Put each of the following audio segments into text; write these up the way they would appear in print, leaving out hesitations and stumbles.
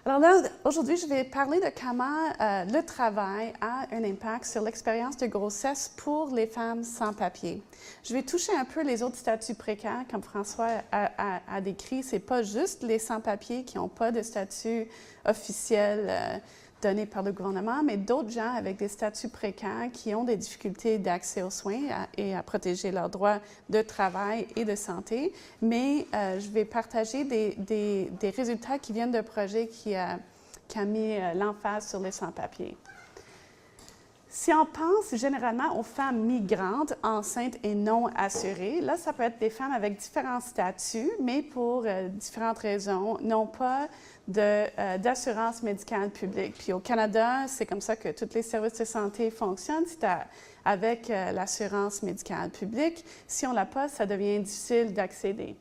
Alors là, aujourd'hui, je vais parler de comment le travail a un impact sur l'expérience de grossesse pour les femmes sans papier. Je vais toucher un peu les autres statuts précaires, comme François a décrit. Ce n'est pas juste les sans-papiers qui n'ont pas de statut officiel donné par le gouvernement, mais d'autres gens avec des statuts précaires qui ont des difficultés d'accès aux soins et à protéger leurs droits de travail et de santé. Mais je vais partager des résultats qui viennent d'un projet qui a mis l'emphase sur les sans-papiers. Si on pense généralement aux femmes migrantes, enceintes et non assurées, là, ça peut être des femmes avec différents statuts, mais pour différentes raisons, n'ont pas d'assurance médicale publique. Puis au Canada, c'est comme ça que tous les services de santé fonctionnent, c'est avec l'assurance médicale publique. Si on ne l'a pas, ça devient difficile d'accéder.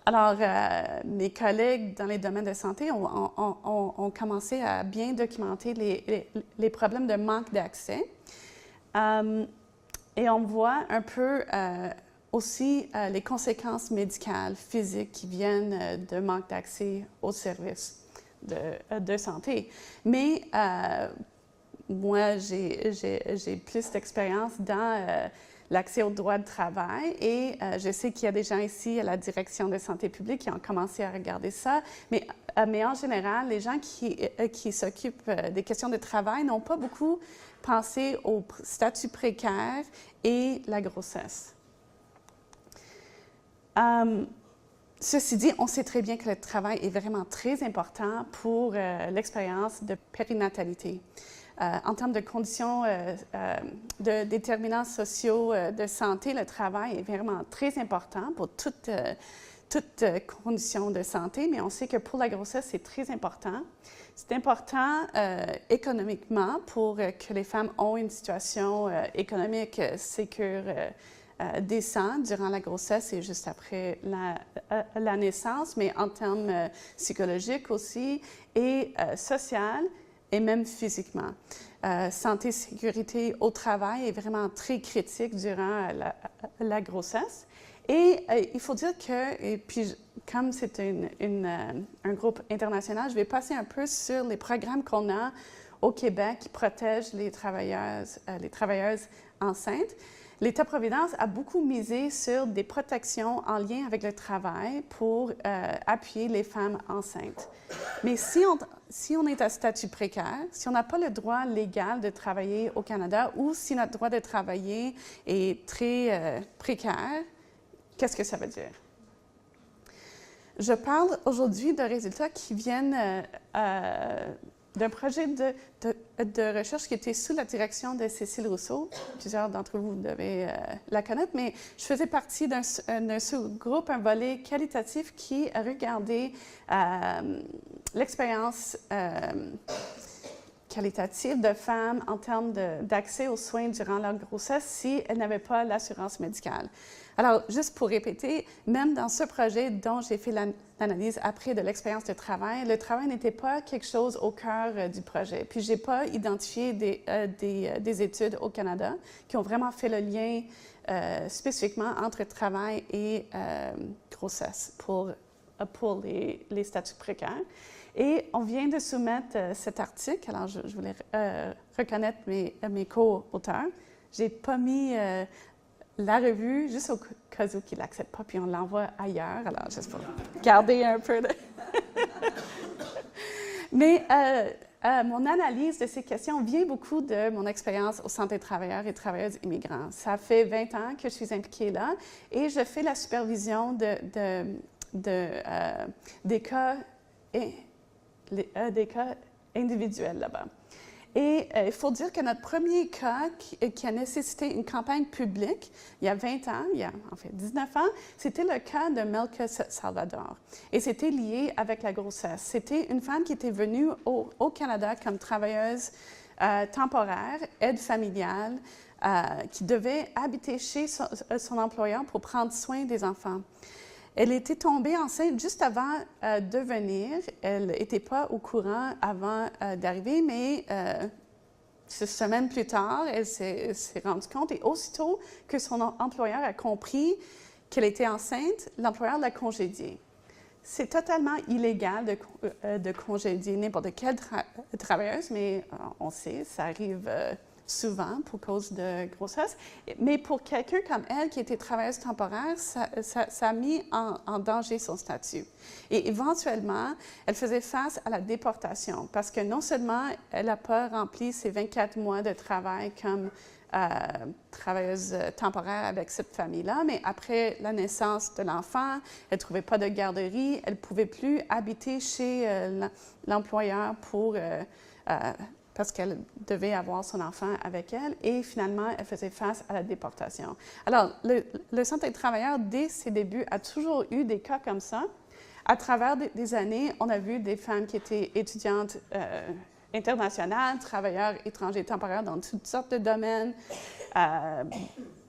Alors, mes collègues dans les domaines de santé ont commencé à bien documenter les problèmes de manque d'accès. Et on voit un peu aussi les conséquences médicales, physiques qui viennent de manque d'accès aux services de santé. Mais moi, j'ai plus d'expérience dans l'accès aux droits de travail et je sais qu'il y a des gens ici à la direction de santé publique qui ont commencé à regarder ça, mais en général, les gens qui s'occupent des questions de travail n'ont pas beaucoup pensé au statut précaire et la grossesse. Ceci dit, on sait très bien que le travail est vraiment très important pour l'expérience de périnatalité. En termes de conditions, de déterminants sociaux de santé, le travail est vraiment très important pour toutes conditions de santé, mais on sait que pour la grossesse, c'est très important. C'est important économiquement pour que les femmes ont une situation économique sécure, décente durant la grossesse et juste après la naissance, mais en termes psychologiques aussi et social. Et même physiquement. Santé, sécurité au travail est vraiment très critique durant la grossesse. Et il faut dire que, et puis comme c'est un groupe international, je vais passer un peu sur les programmes qu'on a au Québec qui protègent les travailleuses enceintes. L'État-providence a beaucoup misé sur des protections en lien avec le travail pour appuyer les femmes enceintes. Mais si on est à statut précaire, si on n'a pas le droit légal de travailler au Canada ou si notre droit de travailler est très précaire, qu'est-ce que ça veut dire? Je parle aujourd'hui de résultats qui viennent d'un projet de recherche qui était sous la direction de Cécile Rousseau. Plusieurs d'entre vous devez la connaître, mais je faisais partie d'un sous-groupe, un volet qualitatif qui a regardé l'expérience qualitative de femmes en termes d'accès aux soins durant leur grossesse si elles n'avaient pas l'assurance médicale. Alors, juste pour répéter, même dans ce projet dont j'ai fait l'analyse après de l'expérience de travail, le travail n'était pas quelque chose au cœur du projet. Puis, je n'ai pas identifié des études au Canada qui ont vraiment fait le lien spécifiquement entre travail et grossesse pour les statuts précaires. Et on vient de soumettre cet article. Alors, je voulais reconnaître mes co-auteurs. Je n'ai pas mis la revue, juste au cas où qu'ils ne l'acceptent pas, puis on l'envoie ailleurs. Alors, juste pour garder un peu de... Mais mon analyse de ces questions vient beaucoup de mon expérience au Centre des travailleurs et travailleuses immigrants. Ça fait 20 ans que je suis impliquée là et je fais la supervision des cas individuels là-bas. Et il faut dire que notre premier cas qui a nécessité une campagne publique, il y a 20 ans, il y a en fait 19 ans, c'était le cas de Melka Salvador. Et c'était lié avec la grossesse. C'était une femme qui était venue au Canada comme travailleuse temporaire, aide familiale, qui devait habiter chez son employeur pour prendre soin des enfants. Elle était tombée enceinte juste avant de venir. Elle n'était pas au courant avant d'arriver, mais 6 semaines plus tard, elle s'est rendue compte et aussitôt que son employeur a compris qu'elle était enceinte, l'employeur l'a congédiée. c'est totalement illégal de congédier n'importe quelle travailleuse, mais on sait, ça arrive souvent pour cause de grossesse. Mais pour quelqu'un comme elle, qui était travailleuse temporaire, ça a mis en danger son statut. Et éventuellement, elle faisait face à la déportation parce que non seulement elle n'a pas rempli ses 24 mois de travail comme travailleuse temporaire avec cette famille-là, mais après la naissance de l'enfant, elle ne trouvait pas de garderie, elle ne pouvait plus habiter chez l'employeur parce qu'elle devait avoir son enfant avec elle, et finalement, elle faisait face à la déportation. Alors, le Centre des travailleurs, dès ses débuts, a toujours eu des cas comme ça. À travers des années, on a vu des femmes qui étaient étudiantes internationales, travailleurs étrangers temporaires dans toutes sortes de domaines,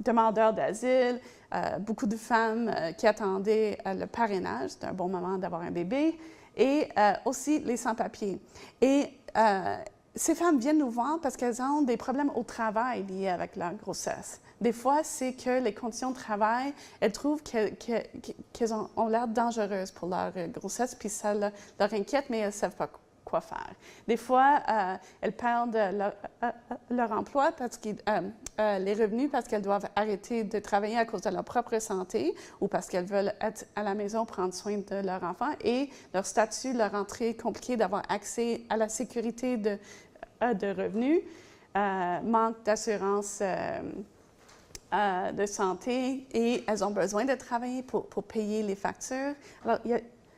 demandeurs d'asile, beaucoup de femmes qui attendaient le parrainage, c'est un bon moment d'avoir un bébé, et aussi les sans-papiers. Et ces femmes viennent nous voir parce qu'elles ont des problèmes au travail liés avec leur grossesse. Des fois, c'est que les conditions de travail, elles trouvent qu'elles ont l'air dangereuses pour leur grossesse, puis ça leur inquiète, mais elles ne savent pas quoi faire. Des fois, elles perdent leur emploi, les revenus, parce qu'elles doivent arrêter de travailler à cause de leur propre santé ou parce qu'elles veulent être à la maison, prendre soin de leur enfant, et leur statut, leur entrée est compliquée d'avoir accès à la sécurité de revenus, manque d'assurance de santé, et elles ont besoin de travailler pour payer les factures. Alors,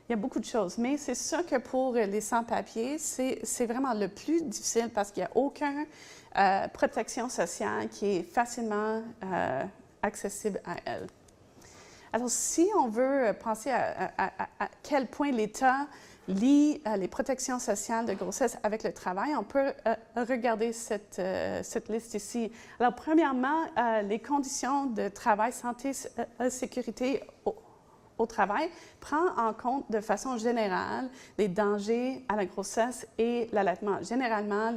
il y a beaucoup de choses, mais c'est sûr que pour les sans-papiers, c'est vraiment le plus difficile parce qu'il n'y a aucune protection sociale qui est facilement accessible à elles. Alors, si on veut penser à quel point l'État lie les protections sociales de grossesse avec le travail, on peut regarder cette liste ici. Alors, premièrement, les conditions de travail, santé, sécurité au travail prend en compte de façon générale les dangers à la grossesse et l'allaitement. Généralement,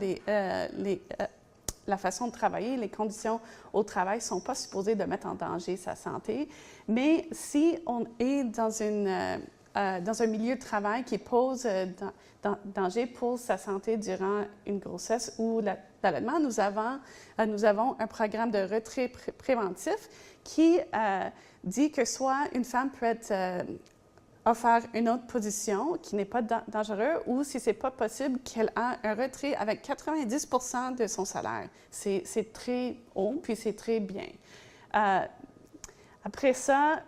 la façon de travailler, les conditions au travail ne sont pas supposées de mettre en danger sa santé, mais si on est dans un milieu de travail qui pose danger pour sa santé durant une grossesse ou l'allaitement, nous avons un programme de retrait préventif qui dit que soit une femme peut être offerte une autre position qui n'est pas dangereuse, ou si ce n'est pas possible, qu'elle a un retrait avec 90% de son salaire. C'est très haut, puis c'est très bien. Après ça,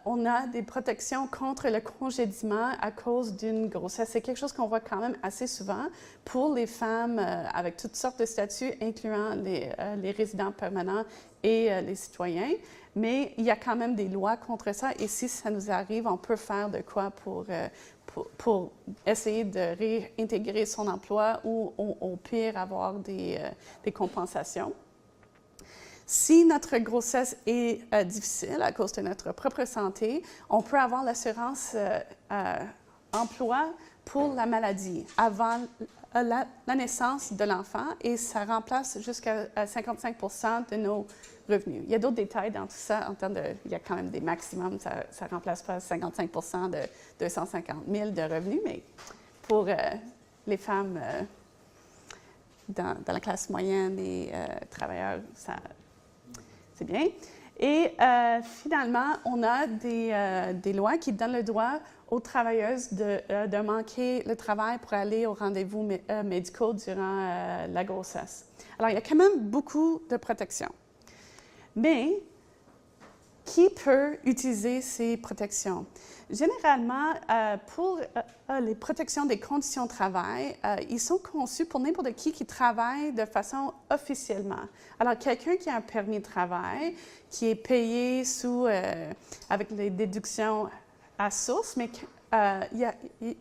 on a des protections contre le congédiement à cause d'une grossesse. C'est quelque chose qu'on voit quand même assez souvent pour les femmes avec toutes sortes de statuts, incluant les résidents permanents et les citoyens. Mais il y a quand même des lois contre ça, et si ça nous arrive, on peut faire de quoi pour essayer de réintégrer son emploi ou au pire avoir des compensations. Si notre grossesse est difficile à cause de notre propre santé, on peut avoir l'assurance emploi pour la maladie avant la naissance de l'enfant, et ça remplace jusqu'à 55% de nos revenus. Il y a d'autres détails dans tout ça, il y a quand même des maximums, ça ne remplace pas 55% de 250 000 de revenus, mais pour les femmes dans la classe moyenne et travailleurs, c'est bien. Et finalement, on a des lois qui donnent le droit aux travailleuses de manquer le travail pour aller aux rendez-vous médicaux durant la grossesse. Alors, il y a quand même beaucoup de protections. Mais, qui peut utiliser ces protections? Généralement, pour les protections des conditions de travail, ils sont conçus pour n'importe qui travaille de façon officiellement. Alors, quelqu'un qui a un permis de travail, qui est payé avec les déductions à source, mais il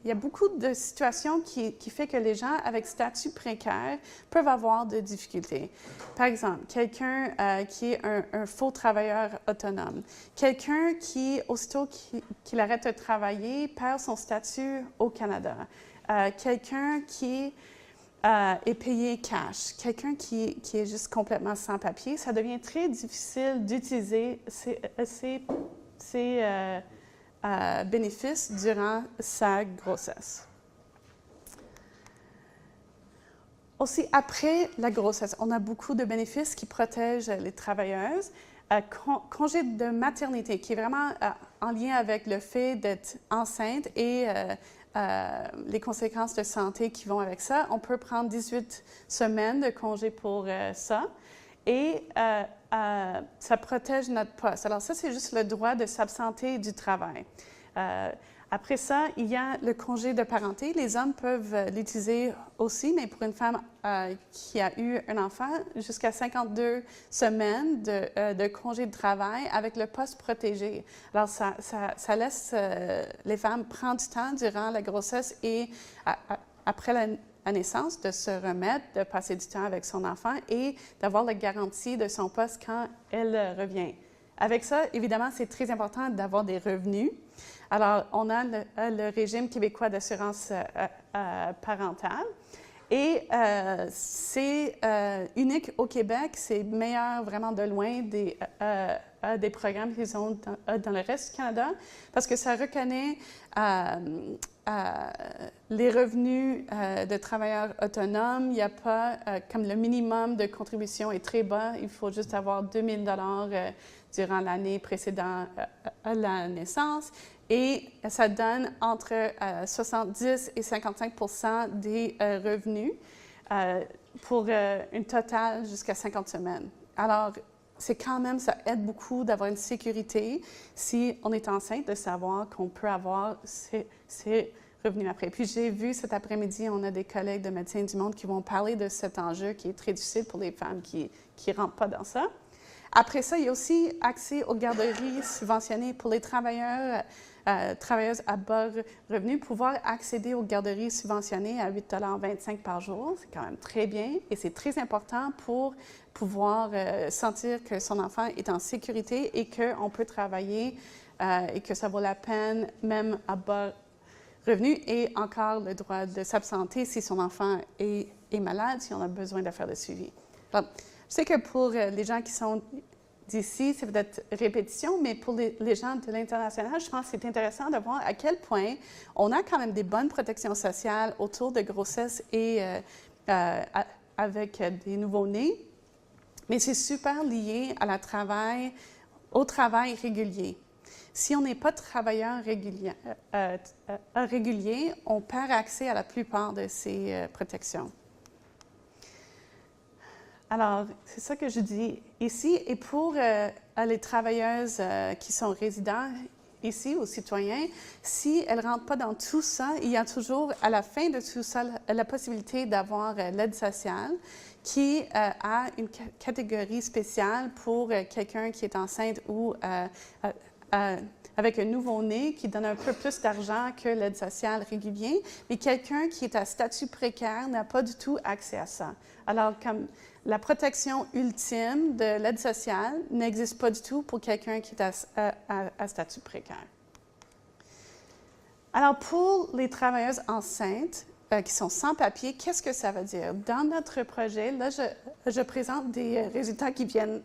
y a beaucoup de situations qui font que les gens avec statut précaire peuvent avoir de difficultés. Par exemple, quelqu'un qui est un faux travailleur autonome, quelqu'un qui, aussitôt qu'il arrête de travailler, perd son statut au Canada, quelqu'un qui est payé cash, quelqu'un qui est juste complètement sans papier, ça devient très difficile d'utiliser ces bénéfices durant sa grossesse. Aussi, après la grossesse, on a beaucoup de bénéfices qui protègent les travailleuses. Congé de maternité, qui est vraiment en lien avec le fait d'être enceinte et les conséquences de santé qui vont avec ça. On peut prendre 18 semaines de congé pour ça. Et ça protège notre poste. Alors ça, c'est juste le droit de s'absenter du travail. Après ça, il y a le congé de parenté. Les hommes peuvent l'utiliser aussi, mais pour une femme qui a eu un enfant, jusqu'à 52 semaines de congé de travail avec le poste protégé. Alors, ça laisse les femmes prendre du temps durant la grossesse et après la naissance de se remettre, de passer du temps avec son enfant et d'avoir la garantie de son poste quand elle revient. Avec ça, évidemment, c'est très important d'avoir des revenus. Alors, on a le régime québécois d'assurance parentale et c'est unique au Québec. C'est meilleur vraiment de loin des programmes qu'ils ont dans le reste du Canada parce que ça reconnaît les revenus de travailleurs autonomes. Il n'y a pas, comme le minimum de contribution est très bas, il faut juste avoir 2 000 durant l'année précédente à la naissance. Et ça donne entre 70 et 55 des revenus pour un total jusqu'à 50 semaines. Alors, c'est quand même, ça aide beaucoup d'avoir une sécurité si on est enceinte, de savoir qu'on peut avoir ces revenus après. Puis j'ai vu cet après-midi, on a des collègues de Médecins du Monde qui vont parler de cet enjeu qui est très difficile pour les femmes qui ne rentrent pas dans ça. Après ça, il y a aussi accès aux garderies subventionnées pour les travailleuses à bas revenus, pouvoir accéder aux garderies subventionnées à 8,25 $ par jour. C'est quand même très bien et c'est très important pour pouvoir sentir que son enfant est en sécurité et qu'on peut travailler et que ça vaut la peine, même à bas revenus, et encore le droit de s'absenter si son enfant est malade, si on a besoin de faire le suivi. Alors, je sais que pour les gens qui sont d'ici, c'est peut-être répétition, mais pour les gens de l'international, je pense que c'est intéressant de voir à quel point on a quand même des bonnes protections sociales autour de grossesse et avec des nouveau-nés, mais c'est super lié au travail régulier. Si on n'est pas travailleur régulier, on perd accès à la plupart de ces protections. Alors, c'est ça que je dis ici. Et pour les travailleuses qui sont résidents ici, aux citoyens, si elles ne rentrent pas dans tout ça, il y a toujours, à la fin de tout ça, la possibilité d'avoir l'aide sociale qui a une catégorie spéciale pour quelqu'un qui est enceinte ou avec un nouveau-né qui donne un peu plus d'argent que l'aide sociale régulière, mais quelqu'un qui est à statut précaire n'a pas du tout accès à ça. Alors, comme la protection ultime de l'aide sociale n'existe pas du tout pour quelqu'un qui est à statut précaire. Alors, pour les travailleuses enceintes qui sont sans papier, qu'est-ce que ça veut dire? Dans notre projet, là, je présente des résultats qui viennent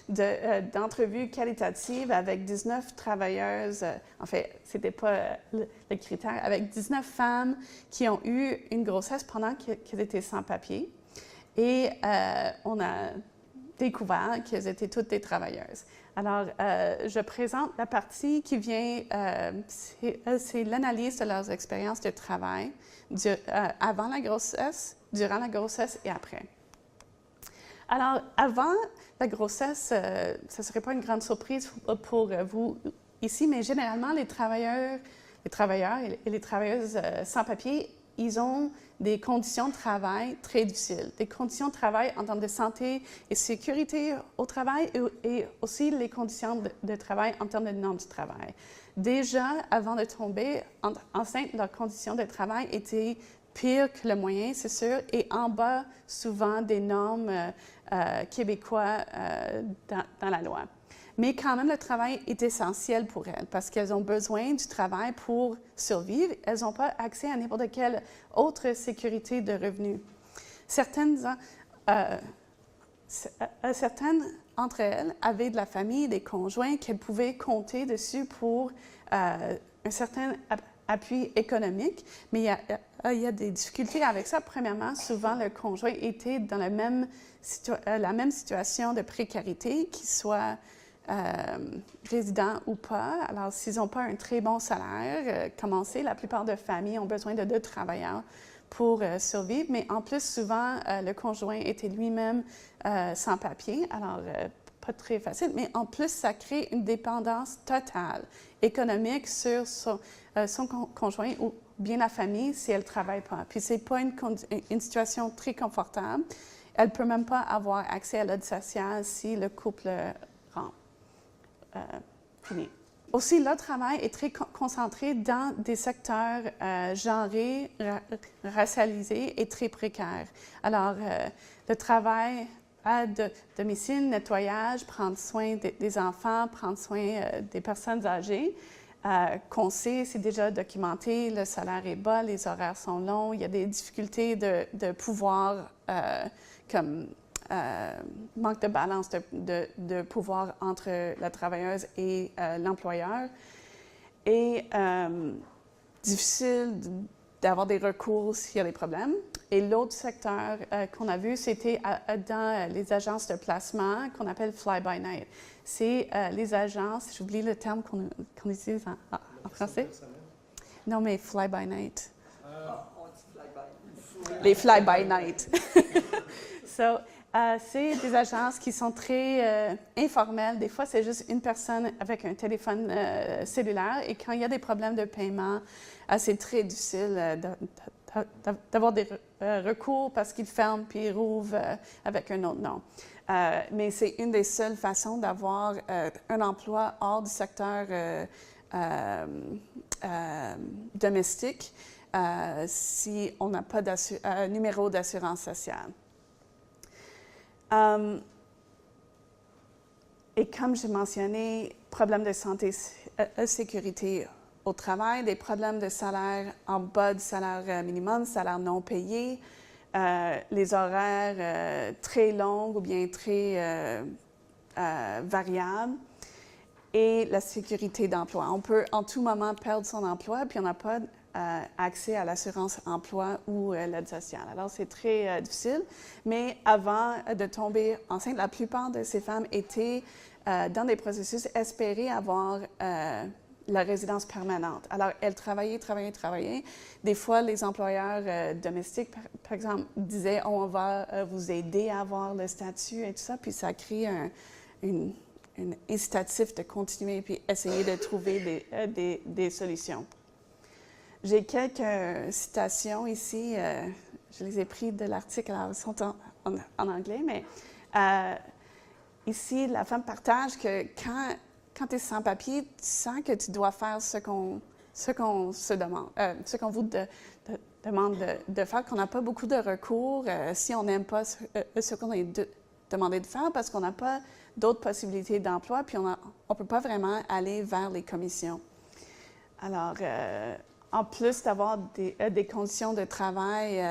d'entrevues qualitatives avec 19 travailleuses, en fait, ce n'était pas le critère, avec 19 femmes qui ont eu une grossesse pendant qu'elles étaient sans papier. Et on a découvert qu'elles étaient toutes des travailleuses. Alors, je présente la partie qui vient, c'est l'analyse de leurs expériences de travail avant la grossesse, durant la grossesse et après. Alors, avant la grossesse, ça ne serait pas une grande surprise pour vous ici, mais généralement, les travailleurs et les travailleuses sans papier, ils ont des conditions de travail très difficiles, des conditions de travail en termes de santé et sécurité au travail et aussi les conditions de travail en termes de normes du travail. Déjà, avant de tomber enceinte, leurs conditions de travail étaient pires que le moyen, c'est sûr, et en bas souvent des normes québécoises dans la loi. Mais quand même, le travail est essentiel pour elles parce qu'elles ont besoin du travail pour survivre. Elles n'ont pas accès à n'importe quelle autre sécurité de revenus. Certaines entre elles avaient de la famille, des conjoints qu'elles pouvaient compter dessus pour un certain appui économique, mais il y a des difficultés avec ça. Premièrement, souvent, le conjoint était dans la même situation de précarité, qu'il soit résident ou pas. Alors, s'ils n'ont pas un très bon salaire, comme on sait, la plupart des familles ont besoin de 2 travailleurs pour survivre, mais en plus, souvent, le conjoint était lui-même sans papier, alors pas très facile, mais en plus, ça crée une dépendance totale économique sur son conjoint ou bien la famille si elle ne travaille pas. Puis, ce n'est pas une situation très confortable. Elle ne peut même pas avoir accès à l'aide sociale si le couple finit. Aussi, le travail est très concentré dans des secteurs genrés, racialisés et très précaires. Alors, le travail à domicile, nettoyage, prendre soin des enfants, prendre soin des personnes âgées, qu'on sait, c'est déjà documenté, le salaire est bas, les horaires sont longs, il y a des difficultés de pouvoir, comme manque de balance de pouvoir entre la travailleuse et l'employeur. Et difficile d'avoir des recours s'il y a des problèmes. Et l'autre secteur qu'on a vu, c'était dans les agences de placement qu'on appelle fly-by-night. C'est les agences, j'oublie le terme qu'on utilise en français. Non, mais fly-by-night. On dit fly-by. Les fly-by-night. So, c'est des agences qui sont très informelles. Des fois, c'est juste une personne avec un téléphone cellulaire. Et quand il y a des problèmes de paiement, c'est très difficile d'avoir des recours parce qu'ils ferment puis ils rouvrent avec un autre nom. Mais c'est une des seules façons d'avoir un emploi hors du secteur domestique si on n'a pas de numéro d'assurance sociale. Et comme j'ai mentionné, problèmes de santé et sécurité au travail, des problèmes de salaire en bas du salaire minimum, salaire non payé, les horaires très longs ou bien très variables, et la sécurité d'emploi. On peut en tout moment perdre son emploi, puis on n'a pas accès à l'assurance emploi ou l'aide sociale. Alors, c'est très difficile. Mais avant de tomber enceinte, la plupart de ces femmes étaient dans des processus espérés avoir la résidence permanente. Alors, elles travaillaient. Des fois, les employeurs domestiques, par exemple, disaient « on va vous aider à avoir le statut » et tout ça, puis ça crée un incitatif de continuer puis essayer de trouver des solutions. J'ai quelques citations ici. Je les ai prises de l'article, alors elles sont en anglais, mais ici, la femme partage que quand tu es sans papier, tu sens que tu dois faire ce qu'on se demande, ce qu'on vous demande de faire, qu'on n'a pas beaucoup de recours si on n'aime pas ce qu'on est demandé de faire parce qu'on n'a pas d'autres possibilités d'emploi, puis on ne peut pas vraiment aller vers les commissions. Alors, en plus d'avoir des conditions de travail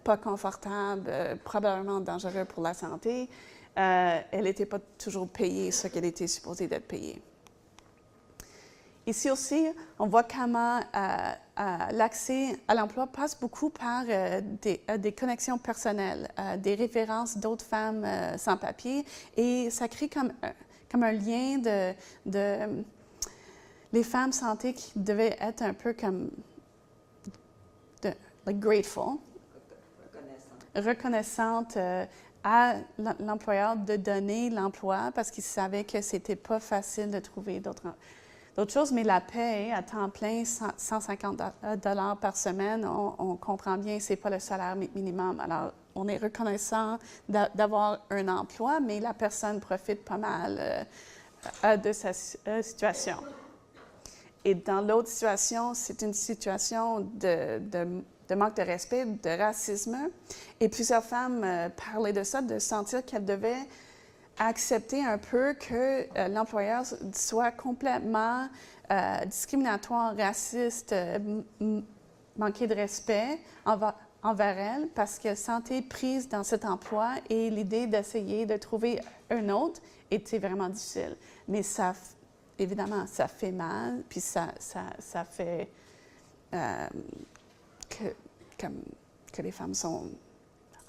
pas confortables, probablement dangereuses pour la santé, elle n'était pas toujours payée ce qu'elle était supposée d'être payée. Ici aussi, on voit comment l'accès à l'emploi passe beaucoup par des connexions personnelles, des références d'autres femmes sans papier, et ça crée comme un lien de les femmes santé qui devaient être un peu comme grateful, reconnaissante à l'employeur de donner l'emploi parce qu'ils savaient que c'était pas facile de trouver d'autres choses, mais la paie à temps plein, 150 $ par semaine, on comprend bien que ce n'est pas le salaire minimum. Alors, on est reconnaissant d'avoir un emploi, mais la personne profite pas mal de sa situation. Et dans l'autre situation, c'est une situation de manque de respect, de racisme. Et plusieurs femmes parlaient de ça, de sentir qu'elles devaient accepter un peu que l'employeur soit complètement discriminatoire, raciste, manquer de respect envers elles parce qu'elles se sentaient prises dans cet emploi et l'idée d'essayer de trouver un autre était vraiment difficile. Mais ça évidemment, ça fait mal, puis ça fait que les femmes sont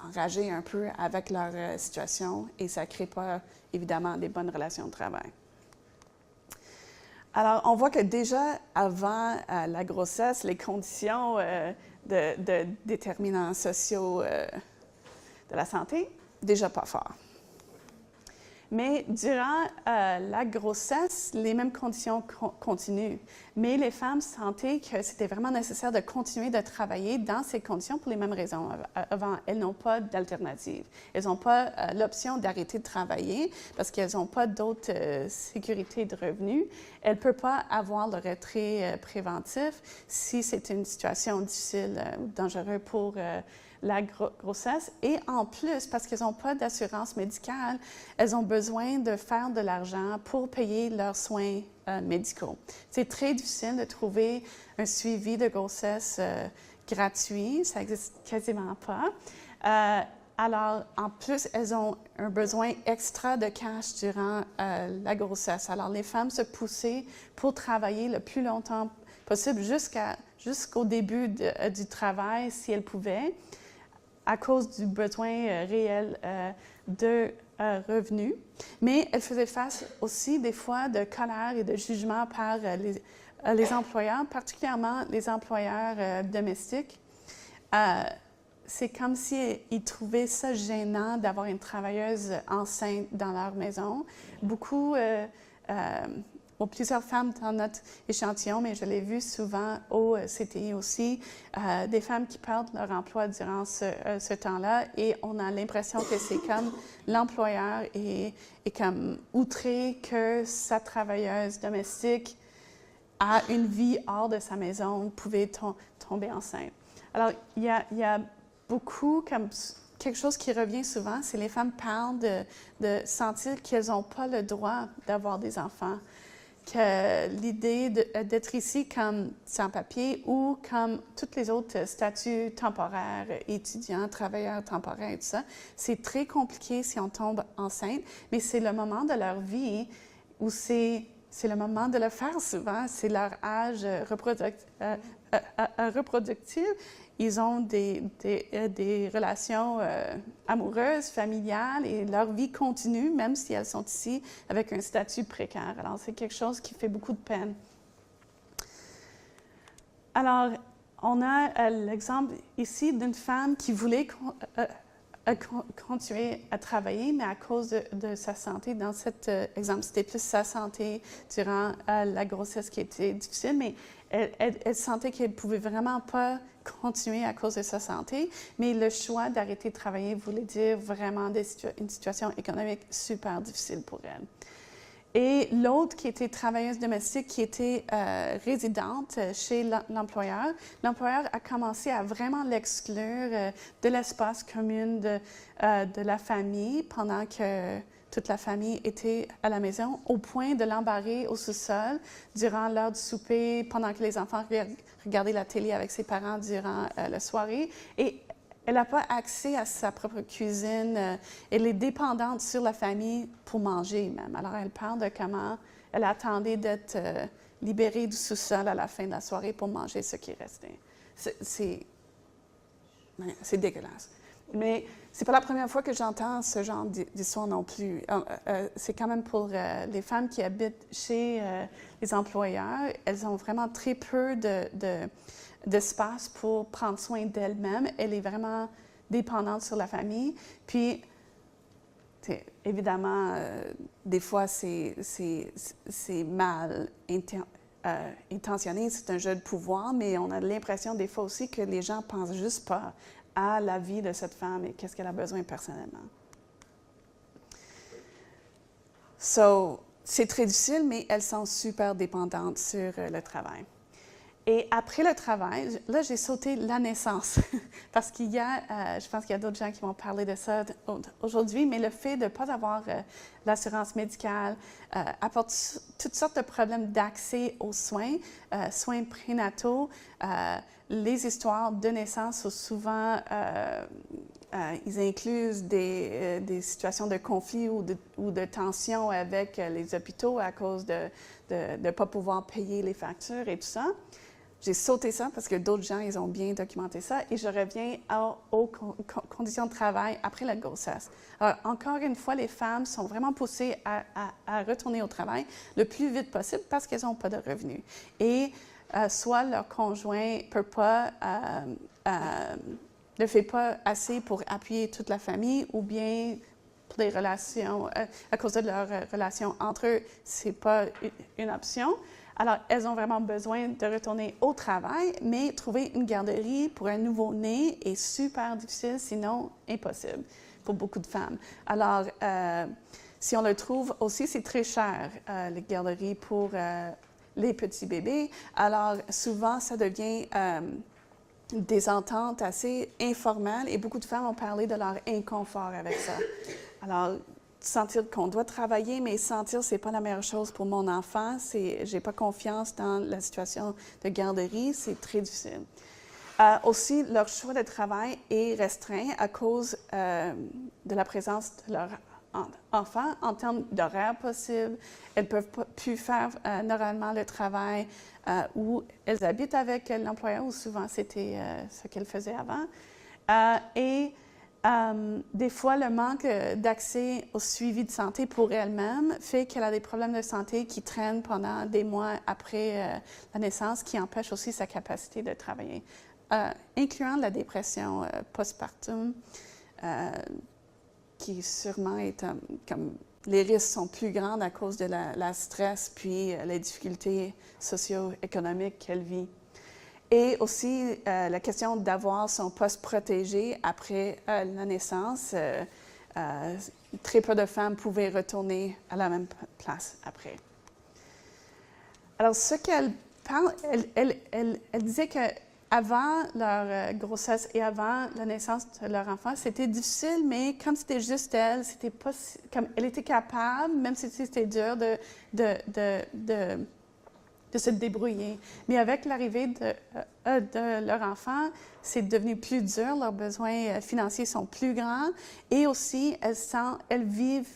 enragées un peu avec leur situation et ça ne crée pas, évidemment, des bonnes relations de travail. Alors, on voit que déjà, avant la grossesse, les conditions de déterminants sociaux de la santé, déjà pas forts. Mais durant la grossesse, les mêmes conditions continuent. Mais les femmes sentaient que c'était vraiment nécessaire de continuer de travailler dans ces conditions pour les mêmes raisons. Avant, elles n'ont pas d'alternative. Elles n'ont pas l'option d'arrêter de travailler parce qu'elles n'ont pas d'autre sécurité de revenus. Elles ne peuvent pas avoir le retrait préventif si c'est une situation difficile ou dangereuse pour la grossesse. Et en plus, parce qu'elles n'ont pas d'assurance médicale, elles ont besoin de faire de l'argent pour payer leurs soins médicaux. C'est très difficile de trouver un suivi de grossesse gratuit. Ça n'existe quasiment pas. Alors, en plus, elles ont un besoin extra de cash durant la grossesse. Alors, les femmes se poussaient pour travailler le plus longtemps possible jusqu'au début du travail, si elles pouvaient, à cause du besoin réel de revenus. Mais elles faisaient face aussi des fois de colère et de jugement par les employeurs, particulièrement les employeurs domestiques. C'est comme s'ils trouvaient ça gênant d'avoir une travailleuse enceinte dans leur maison. Plusieurs femmes dans notre échantillon, mais je l'ai vu souvent au CTI aussi, des femmes qui perdent leur emploi durant ce temps-là et on a l'impression que c'est comme l'employeur est comme outré que sa travailleuse domestique a une vie hors de sa maison, pouvait tomber enceinte. Alors, il y a beaucoup comme quelque chose qui revient souvent, c'est les femmes parlent de sentir qu'elles n'ont pas le droit d'avoir des enfants, que l'idée d'être ici comme sans-papier ou comme tous les autres statuts temporaires, étudiants, travailleurs temporaires et tout ça, c'est très compliqué si on tombe enceinte, mais c'est le moment de leur vie où c'est le moment de le faire souvent, c'est leur âge reproductif. Ils ont des relations amoureuses, familiales, et leur vie continue, même si elles sont ici avec un statut précaire. Alors, c'est quelque chose qui fait beaucoup de peine. Alors, on a l'exemple ici d'une femme qui voulait continuer à travailler, mais à cause de sa santé, dans cet exemple, c'était plus sa santé durant la grossesse qui était difficile, mais elle sentait qu'elle ne pouvait vraiment pas continuer à cause de sa santé, mais le choix d'arrêter de travailler voulait dire vraiment une situation économique super difficile pour elle. Et l'autre qui était travailleuse domestique, qui était résidente chez l'employeur, l'employeur a commencé à vraiment l'exclure de l'espace commun de la famille pendant que toute la famille était à la maison, au point de l'embarrer au sous-sol durant l'heure du souper, pendant que les enfants regardaient la télé avec ses parents durant la soirée. Et elle n'a pas accès à sa propre cuisine. Elle est dépendante sur la famille pour manger même. Alors, elle parle de comment elle attendait d'être libérée du sous-sol à la fin de la soirée pour manger ce qui restait. C'est dégueulasse. Mais c'est pas la première fois que j'entends ce genre d'histoire non plus. C'est quand même pour les femmes qui habitent chez les employeurs. Elles ont vraiment très peu d'espace pour prendre soin d'elle-même. Elle est vraiment dépendante sur la famille. Puis, évidemment, des fois, c'est mal intentionné, c'est un jeu de pouvoir, mais on a l'impression des fois aussi que les gens pensent juste pas à la vie de cette femme et qu'est-ce qu'elle a besoin personnellement. C'est très difficile, mais elles sont super dépendantes sur le travail. Et après le travail, là, j'ai sauté la naissance, parce qu'il y a, je pense qu'il y a d'autres gens qui vont parler de ça aujourd'hui, mais le fait de ne pas avoir l'assurance médicale apporte toutes sortes de problèmes d'accès aux soins, soins prénataux. Les histoires de naissance sont souvent ils incluent des situations de conflit ou de tension avec les hôpitaux à cause de ne pas pouvoir payer les factures et tout ça. J'ai sauté ça parce que d'autres gens, ils ont bien documenté ça. Et je reviens aux conditions de travail après la grossesse. Alors, encore une fois, les femmes sont vraiment poussées à retourner au travail le plus vite possible parce qu'elles n'ont pas de revenus. Et soit leur conjoint ne fait pas assez pour appuyer toute la famille, ou bien pour les relations, à cause de leur relation entre eux, ce n'est pas une option. Alors, elles ont vraiment besoin de retourner au travail, mais trouver une garderie pour un nouveau-né est super difficile, sinon impossible pour beaucoup de femmes. Alors, si on le trouve aussi, c'est très cher, les garderies pour les petits bébés. Alors, souvent, ça devient des ententes assez informelles et beaucoup de femmes ont parlé de leur inconfort avec ça. Alors, sentir qu'on doit travailler, mais sentir que ce n'est pas la meilleure chose pour mon enfant, j'ai pas confiance dans la situation de garderie, c'est très difficile. Aussi, leur choix de travail est restreint à cause de la présence de leur enfant en termes d'horaire possible. Elles ne peuvent plus faire normalement le travail où elles habitent avec l'employeur, ou souvent c'était ce qu'elles faisaient avant. Des fois, le manque d'accès au suivi de santé pour elle-même fait qu'elle a des problèmes de santé qui traînent pendant des mois après la naissance, qui empêchent aussi sa capacité de travailler, incluant la dépression postpartum, qui sûrement est comme les risques sont plus grands à cause de la stress puis les difficultés socio-économiques qu'elle vit. Et aussi, la question d'avoir son poste protégé après la naissance. Très peu de femmes pouvaient retourner à la même place après. Alors, ce qu'elle parle, elle disait qu'avant leur grossesse et avant la naissance de leur enfant, c'était difficile, mais comme c'était juste elle, c'était pas comme elle était capable, même si c'était dur, de se débrouiller. Mais avec l'arrivée de leur enfant, c'est devenu plus dur, leurs besoins financiers sont plus grands et aussi elles vivent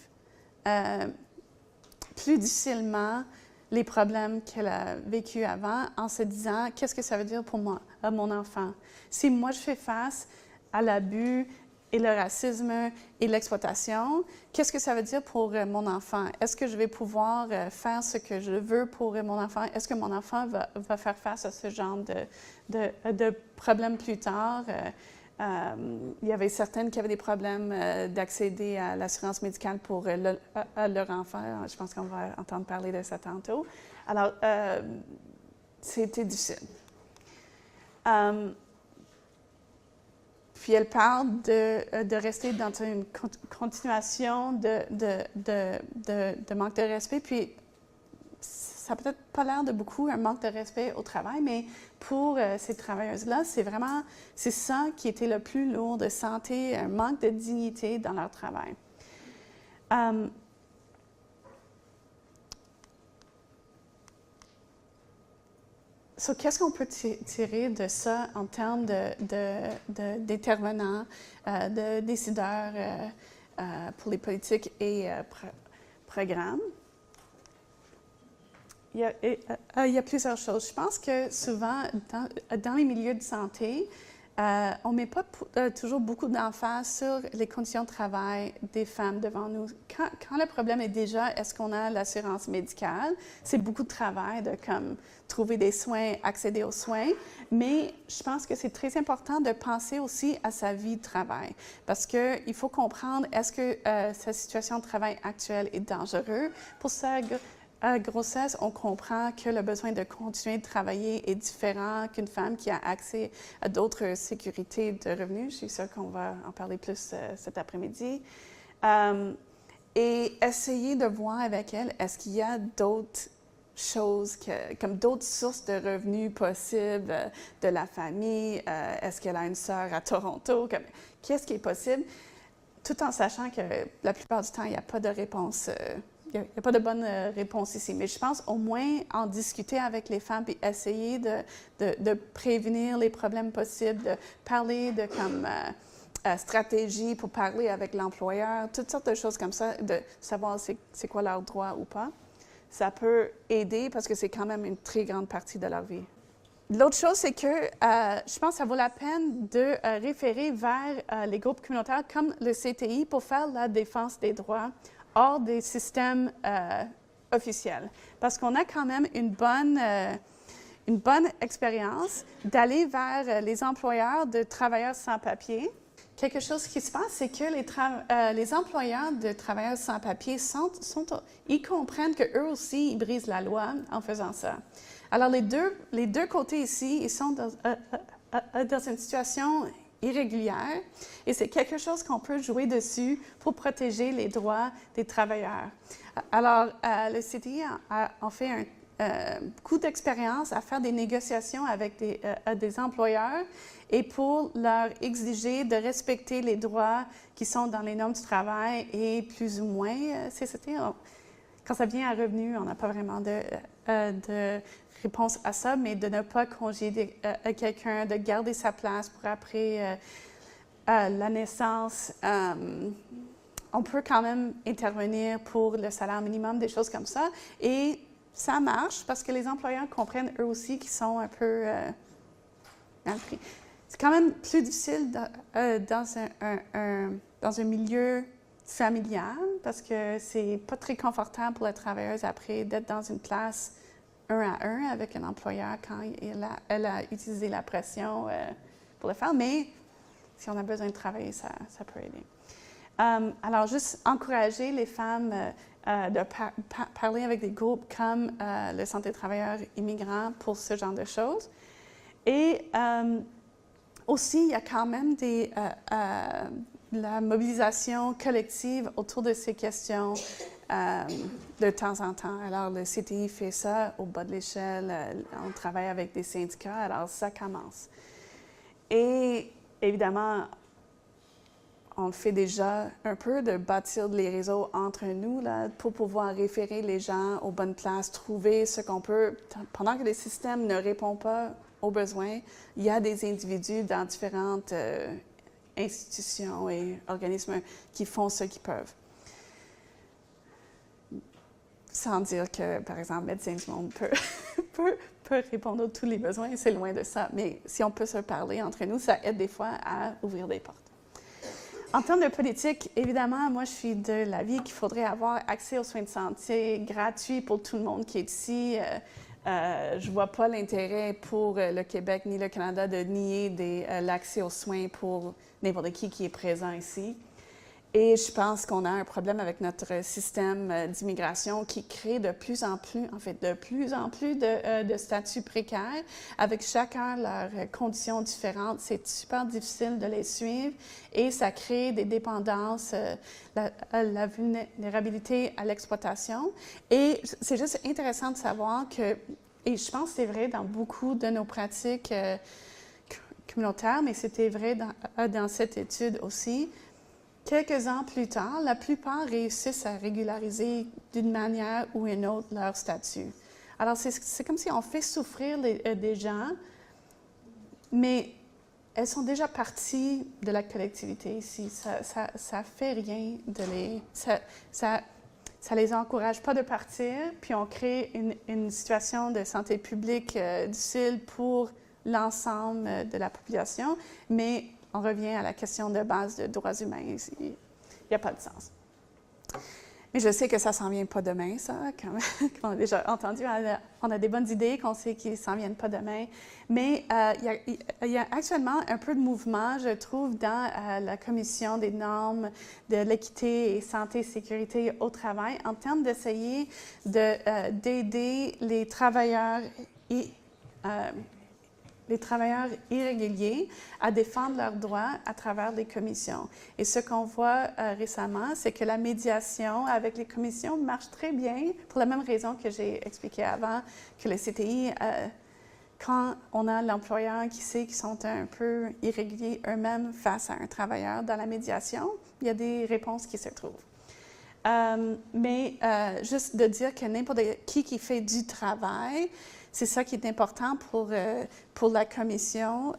plus difficilement les problèmes qu'elle a vécus avant en se disant « Qu'est-ce que ça veut dire pour moi, mon enfant? Si moi je fais face à l'abus et le racisme et l'exploitation, qu'est-ce que ça veut dire pour mon enfant? Est-ce que je vais pouvoir faire ce que je veux pour mon enfant? Est-ce que mon enfant va faire face à ce genre de problèmes plus tard? Il y avait certaines qui avaient des problèmes d'accéder à l'assurance médicale pour leur enfant. Je pense qu'on va entendre parler de ça tantôt. Alors, c'était difficile. Puis elle parle de rester dans une continuation de manque de respect. Puis ça n'a peut-être pas l'air de beaucoup un manque de respect au travail, mais pour ces travailleuses-là, c'est ça qui était le plus lourd, de sentir un manque de dignité dans leur travail. Qu'est-ce qu'on peut tirer de ça en termes d'intervenants, de décideurs pour les politiques et programmes? Il y a plusieurs choses. Je pense que souvent, dans les milieux de santé, on ne met pas toujours beaucoup d'emphase sur les conditions de travail des femmes devant nous. Quand le problème est déjà, est-ce qu'on a l'assurance médicale? C'est beaucoup de travail de trouver des soins, accéder aux soins, mais je pense que c'est très important de penser aussi à sa vie de travail parce qu'il faut comprendre, est-ce que sa situation de travail actuelle est dangereuse pour sa grossesse? On comprend que le besoin de continuer de travailler est différent qu'une femme qui a accès à d'autres sécurités de revenus. Je suis sûre qu'on va en parler plus cet après-midi. Et essayer de voir avec elle, est-ce qu'il y a d'autres choses, comme d'autres sources de revenus possibles de la famille? Est-ce qu'elle a une sœur à Toronto? Qu'est-ce qui est possible? Tout en sachant que la plupart du temps, il n'y a pas de réponse. Il n'y a pas de bonne réponse ici, mais je pense au moins en discuter avec les femmes et essayer de prévenir les problèmes possibles, de parler de stratégies pour parler avec l'employeur, toutes sortes de choses comme ça, de savoir c'est quoi leurs droits ou pas. Ça peut aider parce que c'est quand même une très grande partie de leur vie. L'autre chose, c'est que je pense que ça vaut la peine de référer vers les groupes communautaires comme le CTI pour faire la défense des droits hors des systèmes officiels. Parce qu'on a quand même une bonne expérience d'aller vers les employeurs de travailleurs sans papier. Quelque chose qui se passe, c'est que les employeurs de travailleurs sans papier ils comprennent qu'eux aussi, ils brisent la loi en faisant ça. Alors, les deux côtés ici, ils sont dans une situation irrégulière et c'est quelque chose qu'on peut jouer dessus pour protéger les droits des travailleurs. Alors, le CTI a fait beaucoup d'expérience à faire des négociations avec des employeurs et pour leur exiger de respecter les droits qui sont dans les normes du travail et plus ou moins, quand ça vient à revenu, on n'a pas vraiment de réponse à ça, mais de ne pas congédier quelqu'un, de garder sa place pour après la naissance. On peut quand même intervenir pour le salaire minimum, des choses comme ça. Et ça marche parce que les employeurs comprennent eux aussi qu'ils sont un peu dans le prix. C'est quand même plus difficile dans un milieu familial parce que c'est pas très confortable pour la travailleuse après d'être dans une place 1 à 1 avec un employeur quand elle a utilisé la pression pour le faire. Mais si on a besoin de travailler, ça peut aider. Alors, juste encourager les femmes de parler avec des groupes comme le Centre des travailleurs immigrants pour ce genre de choses. Et aussi, il y a quand même la mobilisation collective autour de ces questions de temps en temps. Alors, le CTI fait ça au bas de l'échelle. On travaille avec des syndicats, alors ça commence. Et évidemment, on fait déjà un peu de bâtir les réseaux entre nous là, pour pouvoir référer les gens aux bonnes places, trouver ce qu'on peut. Pendant que les systèmes ne répondent pas aux besoins, il y a des individus dans différentes institutions et organismes qui font ce qu'ils peuvent. Sans dire que, par exemple, Médecins du Monde peut répondre à tous les besoins, c'est loin de ça. Mais si on peut se parler entre nous, ça aide des fois à ouvrir des portes. En termes de politique, évidemment, moi, je suis de l'avis qu'il faudrait avoir accès aux soins de santé gratuits pour tout le monde qui est ici. Je ne vois pas l'intérêt pour le Québec ni le Canada de nier l'accès aux soins pour n'importe qui est présent ici. Et je pense qu'on a un problème avec notre système d'immigration qui crée de plus en plus de statuts précaires, avec chacun leurs conditions différentes. C'est super difficile de les suivre et ça crée des dépendances, la vulnérabilité à l'exploitation. Et c'est juste intéressant de savoir que, et je pense que c'est vrai dans beaucoup de nos pratiques communautaires, mais c'était vrai dans cette étude aussi. Quelques ans plus tard, la plupart réussissent à régulariser d'une manière ou une autre leur statut. Alors, c'est comme si on fait souffrir des gens, mais elles sont déjà parties de la collectivité ici. Ça fait rien de les... Ça les encourage pas de partir, puis on crée une situation de santé publique difficile pour l'ensemble de la population, mais on revient à la question de base de droits humains ici. Il n'y a pas de sens. Mais je sais que ça ne s'en vient pas demain, ça, comme on a déjà entendu. On a des bonnes idées qu'on sait qu'ils ne s'en viennent pas demain. Mais il y a actuellement un peu de mouvement, je trouve, dans la Commission des normes de l'équité et santé et sécurité au travail en termes d'essayer d'aider les travailleurs irréguliers à défendre leurs droits à travers les commissions. Et ce qu'on voit récemment, c'est que la médiation avec les commissions marche très bien, pour la même raison que j'ai expliqué avant, que le CTI, quand on a l'employeur qui sait qu'ils sont un peu irréguliers eux-mêmes face à un travailleur dans la médiation, il y a des réponses qui se trouvent. Mais juste de dire que n'importe qui fait du travail, c'est ça qui est important pour la commission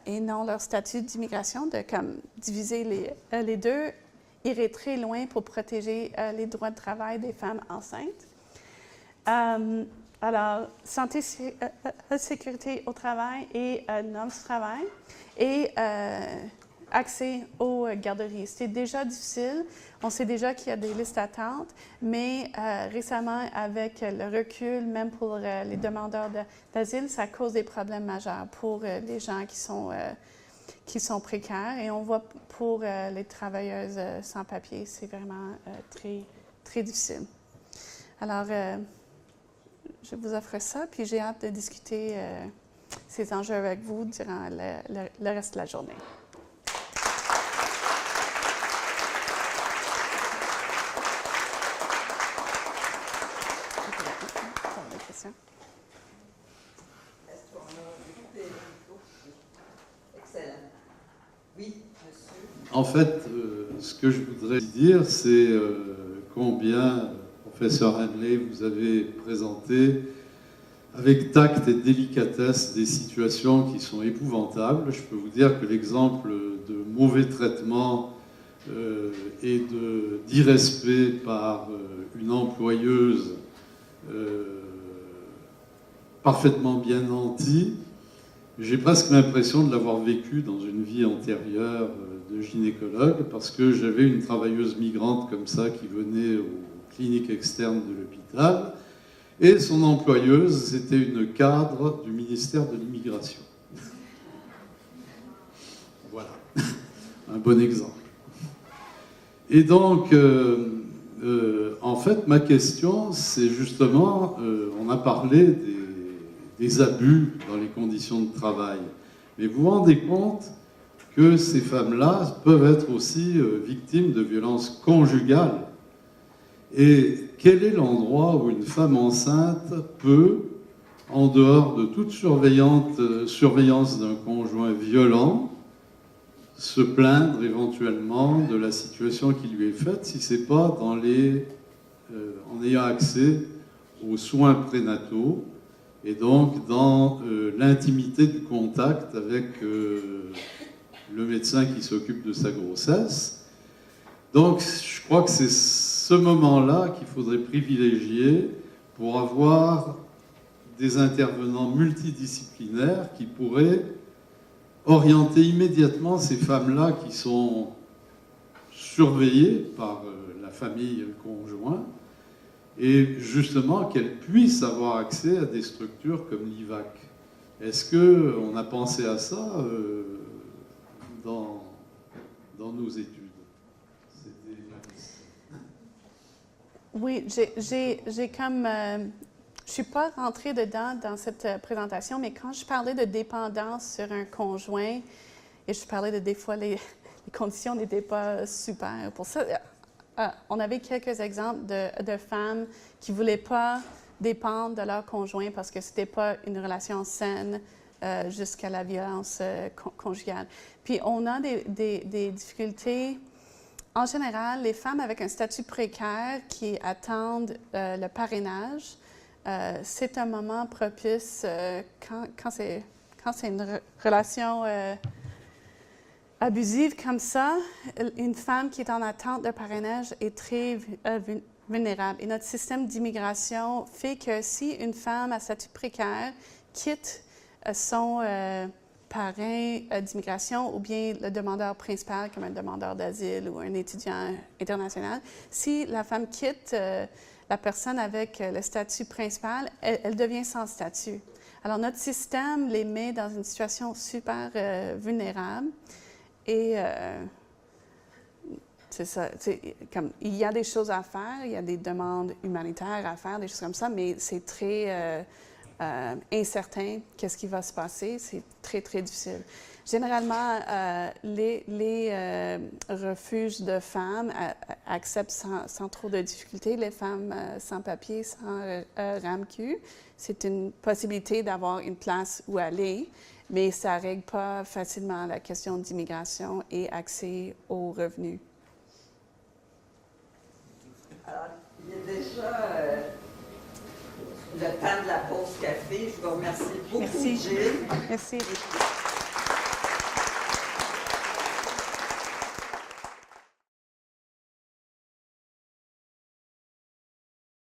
et non leur statut d'immigration, de comme diviser les deux irait très loin pour protéger les droits de travail des femmes enceintes. Alors, santé, sécurité au travail et normes du travail et accès aux garderies. C'est déjà difficile. On sait déjà qu'il y a des listes d'attente, mais récemment, avec le recul, même pour les demandeurs d'asile, ça cause des problèmes majeurs pour les gens qui sont précaires. Et on voit pour les travailleuses sans papier, c'est vraiment très, très difficile. Alors, je vous offre ça, puis j'ai hâte de discuter ces enjeux avec vous durant le reste de la journée. Est-ce qu'on a des micros? Excellent. Oui, monsieur. En fait, ce que je voudrais dire, c'est combien, professeur Hanley, vous avez présenté avec tact et délicatesse des situations qui sont épouvantables. Je peux vous dire que l'exemple de mauvais traitement et d'irrespect par une employeuse parfaitement bien nantie, j'ai presque l'impression de l'avoir vécu dans une vie antérieure de gynécologue, parce que j'avais une travailleuse migrante comme ça qui venait aux cliniques externes de l'hôpital, et son employeuse, c'était une cadre du ministère de l'Immigration. Voilà, un bon exemple. Et donc, en fait, ma question, c'est justement, on a parlé des abus dans les conditions de travail. Mais vous vous rendez compte que ces femmes-là peuvent être aussi victimes de violences conjugales. Et quel est l'endroit où une femme enceinte peut, en dehors de toute surveillance d'un conjoint violent, se plaindre éventuellement de la situation qui lui est faite, si ce n'est pas en ayant accès aux soins prénataux, et donc dans l'intimité du contact avec le médecin qui s'occupe de sa grossesse. Donc je crois que c'est ce moment-là qu'il faudrait privilégier pour avoir des intervenants multidisciplinaires qui pourraient orienter immédiatement ces femmes-là qui sont surveillées par la famille et le conjoint, et justement qu'elles puissent avoir accès à des structures comme l'IVAC. Est-ce qu'on a pensé à ça dans nos études? Oui, j'ai comme... je ne suis pas rentrée dedans dans cette présentation, mais quand je parlais de dépendance sur un conjoint, et je parlais de des fois les conditions n'étaient pas super. Pour ça, on avait quelques exemples de femmes qui ne voulaient pas dépendre de leur conjoint parce que ce n'était pas une relation saine jusqu'à la violence conjugale. Puis on a des difficultés. En général, les femmes avec un statut précaire qui attendent le parrainage, c'est un moment propice quand c'est une relation abusive comme ça. Une femme qui est en attente de parrainage est très vulnérable. Et notre système d'immigration fait que si une femme à statut précaire quitte son parrain d'immigration ou bien le demandeur principal comme un demandeur d'asile ou un étudiant international, si la femme quitte la personne avec le statut principal, elle devient sans statut. Alors, notre système les met dans une situation super vulnérable et c'est ça. Comme, il y a des choses à faire, il y a des demandes humanitaires à faire, des choses comme ça, mais c'est très incertain qu'est-ce qui va se passer. C'est très, très difficile. Généralement, les refuges de femmes acceptent sans trop de difficultés les femmes sans papier, sans RAMQ. C'est une possibilité d'avoir une place où aller, mais ça ne règle pas facilement la question d'immigration et accès aux revenus. déjà le temps de la pause café. Je vous remercie beaucoup, Merci. Gilles. Merci.